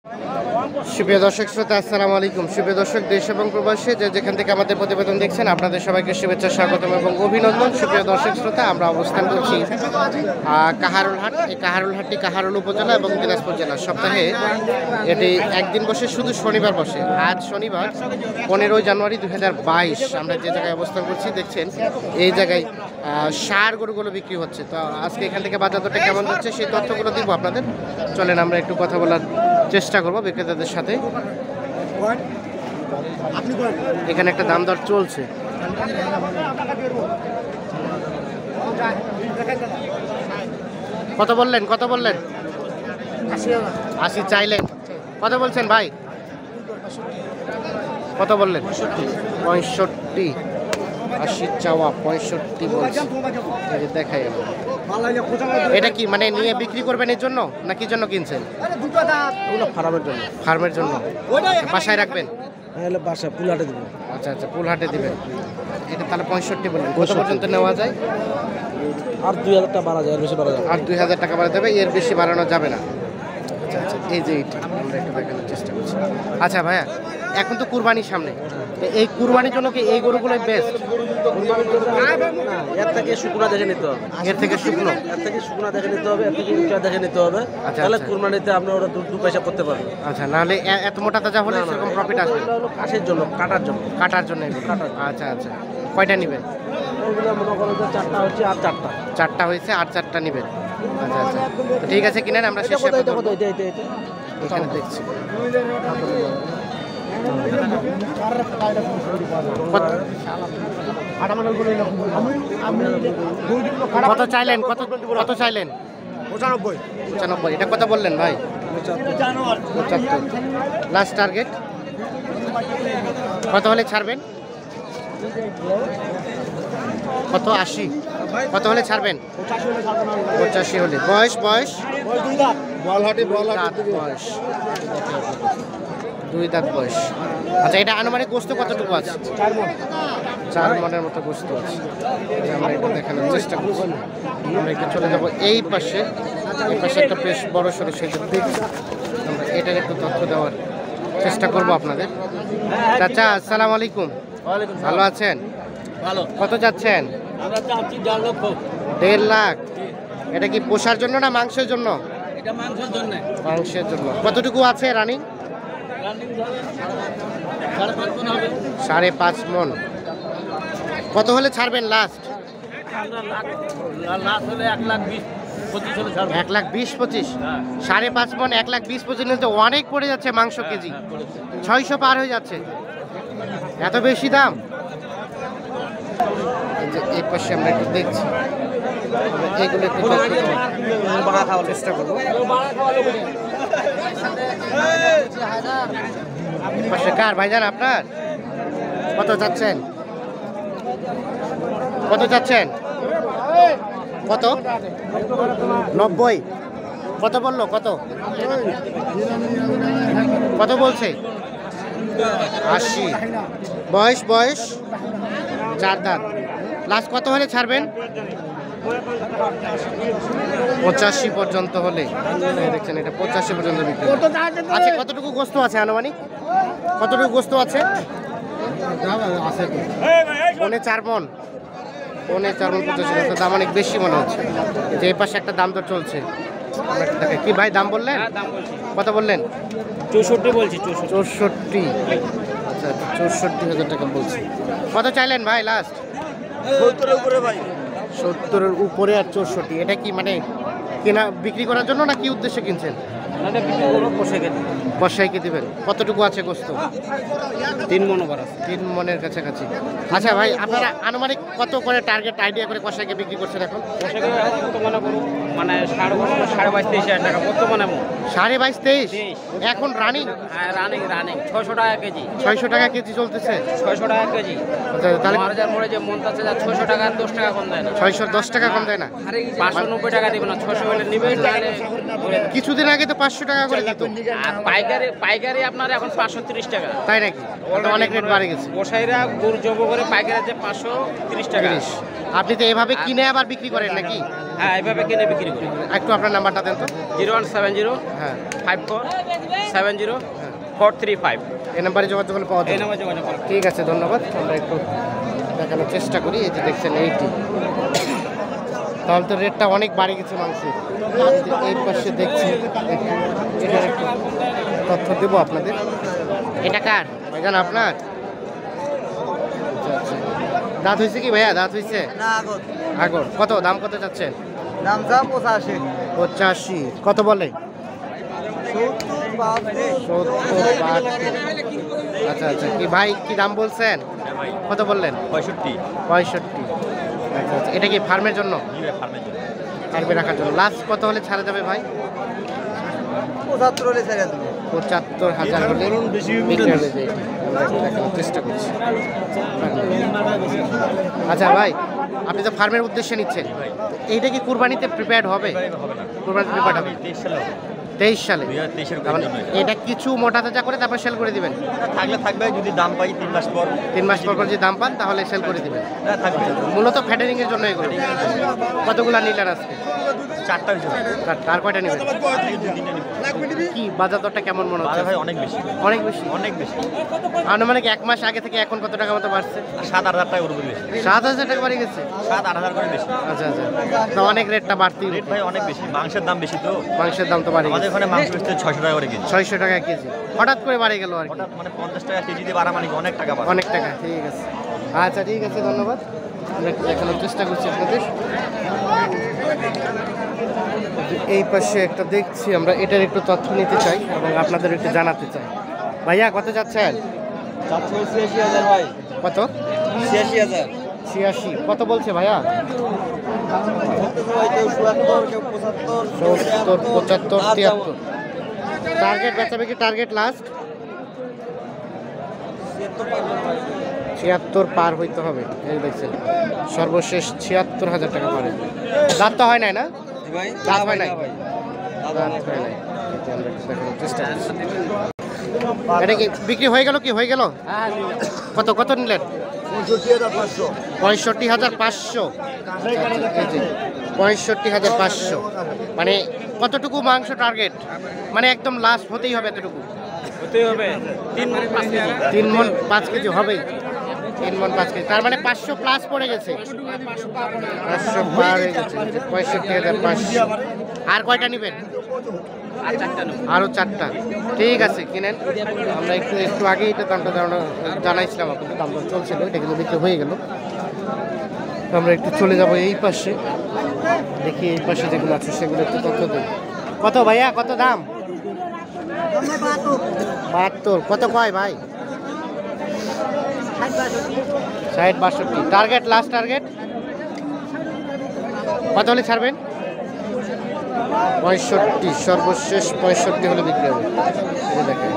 সুপ্রিয় দর্শক শ্রোতা, আসসালামু আলাইকুম। সুপ্রিয় দর্শক, দেশ এবং প্রবাসী যেখান থেকে আমাদের প্রতিবেদন দেখছেন, আপনাদের সবাইকে শুভেচ্ছা, স্বাগতম এবং অভিনন্দন। সুপ্রিয় দর্শক শ্রোতা, আমরা অবস্থান করছি কাহারোল হাট। এই কাহারোল হাটটি কাহারোল উপজেলা এবং দিনাজপুর জেলা। সপ্তাহে এটি একদিন বসে, শুধু শনিবার বসে। আজ শনিবার 15 জানুয়ারি 2022। আমরা যে জায়গায় অবস্থান করছি দেখছেন, এই জায়গায় ষাঁড় গরুগুলো বিক্রি হচ্ছে। তো আজকে এখান থেকে বাজার দরটা কেমন যাচ্ছে সেই তথ্যগুলো দিব আপনাদের। চলেন আমরা একটু কথা বলার চেষ্টা করবো বিক্রেতাদের সাথে। এখানে একটা দাম দর চলছে। কত বললেন? 80 চাইলেন। কত বলছেন ভাই? কত বললেন? 65। 80 চাওয়া, 65 বলছে। দেখাই এটা কি মানে নিয়ে বিক্রি করবেন এর জন্য, না কি জন্য কিনছেন? ফার্মের জন্য। বাসায় রাখবেন? বাসা পুলহাটে দেবেন। আচ্ছা, পুলহাটে দিবেন। এটা তাহলে 65 বললেন। কত পর্যন্ত নেওয়া যায়? আর 2000 টাকা বাড়া যায়, এর বেশি বাড়া যাবে। আর 2000 টাকা বাড়া যাবে, এর বেশি বাড়ানো যাবে না। আচ্ছা, এই যে এইটা আমরা একটু দেখানোর চেষ্টা করছি। আচ্ছা ভাইয়া, এখন তো কুরবানির সামনে, এই কুরবানির জন্য কি এই গরুগুলোই বেস্ট? এর থেকে শুকনা দেখে নিতে হবে। এর থেকে শুকনো দেখে নিতে হবে, এর থেকে উঁচা দেখে নিতে হবে। আচ্ছা, তাহলে কুরবানিতে আপনি ওরা দু পয়সা করতে পারবেন। আচ্ছা, নাহলে এত মোটা তাজা হলে সেরকম প্রফিট আসবে? কাশের জন্য, কাটার জন্য এগুলো। আচ্ছা, কয়টা নেবেন? ওইগুলো মনে করেন যে 4টা হচ্ছে আর 4টা। 4টা হয়েছে আর 4টা নেবেন। আচ্ছা, ঠিক আছে, কিনেন। আমরা শেষে এখানে দেখছি। কত চাইলেন? কত চাইলেন? 95। এটা কত বললেন ভাই? 75। লাস্ট টার্গেট কত হলে ছাড়বেন? কত? 80। কত হলে ছাড়বেন? 85 হলে। বয়স 2 দাঁত বয়স। আচ্ছা, এটা আনুমানিক গোস্ত কতটুকু আছে? 4 মনের মতো গোস্ত আছে। আমরা একটু দেখানোর চেষ্টা করছি। আমরা একটু চলে যাবো এই পাশে একটা বেশ বড় সড়ো সেটা দেখি। আমরা এটার একটু তথ্য দেওয়ার চেষ্টা করব আপনাদের। চাচা, আসসালামু আলাইকুম। ভালো আছেন? ভালো। কত যাচ্ছেন? আমরা চাচ্ছি 1.5 লক্ষ। 1.5 লাখ। এটা কি পোষার জন্য না মাংসের জন্য? এটা মাংসের জন্য। মাংসের জন্য। কতটুকু আছে রানিং? 5.5 মন। কত হলে ছাড়বেন লাস্ট? লাস্ট হলে 1,20,25। 5.5 মন 1,20,25 তো অনেক পড়ে যাচ্ছে মাংস কেজি। 600 পার হয়ে যাচ্ছে। এত বেশি দাম? এই পাশে আমরা একটু দেখছি, এগুলো একটু খাওয়ার চেষ্টা করবো। পাশে কার ভাইজান আপনার? কত চাচ্ছেন? কত? 90। কত বললো? কত বলছে? 80। বয়স 4 দাঁত। লাস্ট কত হলে ছাড়বেন? 85 পর্যন্ত হলে। দেখছেন, এটা 85 পর্যন্ত বিক্রি। আচ্ছা, কতটুকু গোস্ত আছে আনুমানিক? কতটুকু গোস্ত আছে? 4.5 মন। 4.5 মন 85। দাম অনেক বেশি মনে হচ্ছে। যে এই পাশে একটা দাম তো চলছে। কি ভাই দাম বললেন? কত বললেন? 64 বলছি। 64। আচ্ছা, 64,000 টাকা বলছি। কত চাইলেন ভাই লাস্ট? 70-এর উপরে ভাই। 70-এর উপরে আর 64। এটা কি মানে কেনা বিক্রি করার জন্য না কি উদ্দেশ্যে কিনছেন? কষাইকে দিবেন। কতটুকু আছে গোস্ত? 3 মন ওভার। 3 মনের কাছাকাছি। আচ্ছা ভাই, আপনারা আনুমানিক কত করে টার্গেট আইডিয়া করে কষাইকে বিক্রি করছেন এখন? মানে 22,500 টাকা বর্তমানে। 22,500 এখন রানিং? রানিং 600 টাকা কেজি। 600 টাকা কেজি চলতেছে? 600 টাকা কেজি। আচ্ছা, তাহলে হাজার মোড়ে যে মন আছে 600 টাকা 10 টাকা কম দেয় না। 610 টাকা কম দেয় না? 590 টাকা দিবে না। 600 হলে নিবে। কিছুদিন আগে তো 500 টাকা করে দিত। আর পাইকারি আপনার এখন 530 টাকা। তাই নাকি? অনেক রেট বাড়ে গেছে। গোসাইরা গরু জব করে পাইকারি যে 530 টাকা। আপনি তো এভাবে কিনে আবার বিক্রি করেন নাকি? হ্যাঁ এইভাবে কিনে বিক্রি করি। একটু আপনার নাম্বারটা দেন তো। 0170 হ্যাঁ 54 70 হ্যাঁ 435। এই নাম্বারে যোগাযোগ করলে পাওয়া এই যাবে। নাম্বার যোগাযোগ করুন। ঠিক আছে, ধন্যবাদ। আমরা একটু দেখানোর চেষ্টা করি। এই যে দেখছেন এইটি, তাহলে তো রেটটা অনেক বাড়ে গেছে মাংসের। এই পাশে দেখছি, এটার একটু তথ্য দেবো আপনাদের। এটা কার ভাইজান আপনার? আচ্ছা আচ্ছা, দাঁত হয়েছে কি ভাইয়া? দাঁত হয়েছে আগর। কত দাম, কত চাচ্ছেন? দাম যা 85 85। কত বলে? 70 আচ্ছা আচ্ছা, কি ভাই কি দাম বলছেন? কত বললেন? 65। আচ্ছা আচ্ছা, এটা কি ফার্মের জন্য? ফার্মে রাখার জন্য। লাস্ট কত হলে ছাড়া যাবে ভাই? 75 হলে ছেড়ে দেবো। 75,000 হলে বিক্রি হবে যে এটি। আমরা একটু দেখানোর চেষ্টা করছি। আচ্ছা ভাই, আপনি তো ফার্মের উদ্দেশ্যে নিচ্ছেন, এইটা কি কুরবানিতে প্রিপেয়ার্ড হবে? কুরবানিতে প্রিপেয়ার্ড হবে 23 সালে। তার মানে এটা কিছু মোটা তাজা করে তারপর সেল করে দিবেন? থাকবে যদি দাম পাই 3 মাস পর। 3 মাস পর পর যদি দাম পান তাহলে সেল করে দিবেন। মূলত ফ্যাটারিং এর জন্য এগুলো। কতগুলা নিলেন আজকে? 4টা হয়েছে চারটা। আর কয়টা নেবেন? কি বাজার দরটা কেমন মনে হচ্ছে? ভাই অনেক বেশি, অনেক বেশি। অনেক বেশি। আনুমানিক 1 মাস আগে থেকে এখন কত টাকা মতো বাড়ছে? 7-8 টাকা করে বেশি। 7,000 টাকা বাড়ে গেছে। 7-8 করে বেশি। আচ্ছা আচ্ছা, তো অনেক রেটটা বাড়তি। রেট ভাই অনেক বেশি, মাংসের দাম বেশি তো। মাংসের দাম তো বাড়ে আমাদের গেছে। ওখানে মাংস বেচতে 600 টাকা করে কেজি। 600 টাকা কেজি হঠাৎ করে বাড়ে গেল আর কি। হঠাৎ মানে 50 টাকা কেজি দিয়ে বাড়া মানে অনেক টাকা বাড়ে। অনেক টাকা। ঠিক আছে, আচ্ছা ঠিক আছে, ধন্যবাদ। আমরা একটু দেখানোর চেষ্টা করছি আপনাদের। এই পাশে একটা দেখছি আমরা, এটার একটু তথ্য নিতে চাই এবং আপনাদের একটু জানাতে চাই। ভাইয়া কত যাচ্ছেন? 86,000 ভাই। কত? 86,000। 86। কত বলছে ভাইয়া? 70, 75, 73। টার্গেট বেচাবে কি? টার্গেট লাস্ট 76 পার হইতে হবে। এই দেখছেন সর্বশেষ 76,000 টাকা পারে। দাঁত তো হয় নাই না? ভাই দাঁত হয় নাই, দাঁত হয় নাই। এটা আমরা একটু দেখানোর চেষ্টা করছি। এটা কি বিক্রি হয়ে গেল? কি হয়ে গেল? কত কত নিলেন? 65,500। 65,500। 65,500। মানে কতটুকু মাংস টার্গেট? মানে একদম লাস্ট হতেই হবে এতটুকু? হতেই হবে 3 মণ 5 কেজি। 3 মণ 5 কেজি হবেই। 3 মণ 5 কেজি, তার মানে 500 প্লাস পড়ে গেছে। 500 পার হয়ে গেছে। 65,500। আর কয়টা নেবেন? আর 4টা নেব। আরও 4টা। ঠিক আছে, কিনেন। আমরা একটু আগেই এটা দামটা জানাইছিলাম আপনাদের, দাম দর চলছিল, এটা কিন্তু বিক্রি হয়ে গেল। তো আমরা একটু চলে যাব এই পাশে, দেখি এই পাশে যেগুলো আছে সেগুলো একটু তথ্য দিই। কত ভাইয়া, কত দাম? 72। কত কয় ভাই? 60-62। টার্গেট, লাস্ট টার্গেট কত হলে ছাড়বেন? 65। সর্বশেষ 65 হলে বিক্রি হবে। এই দেখেন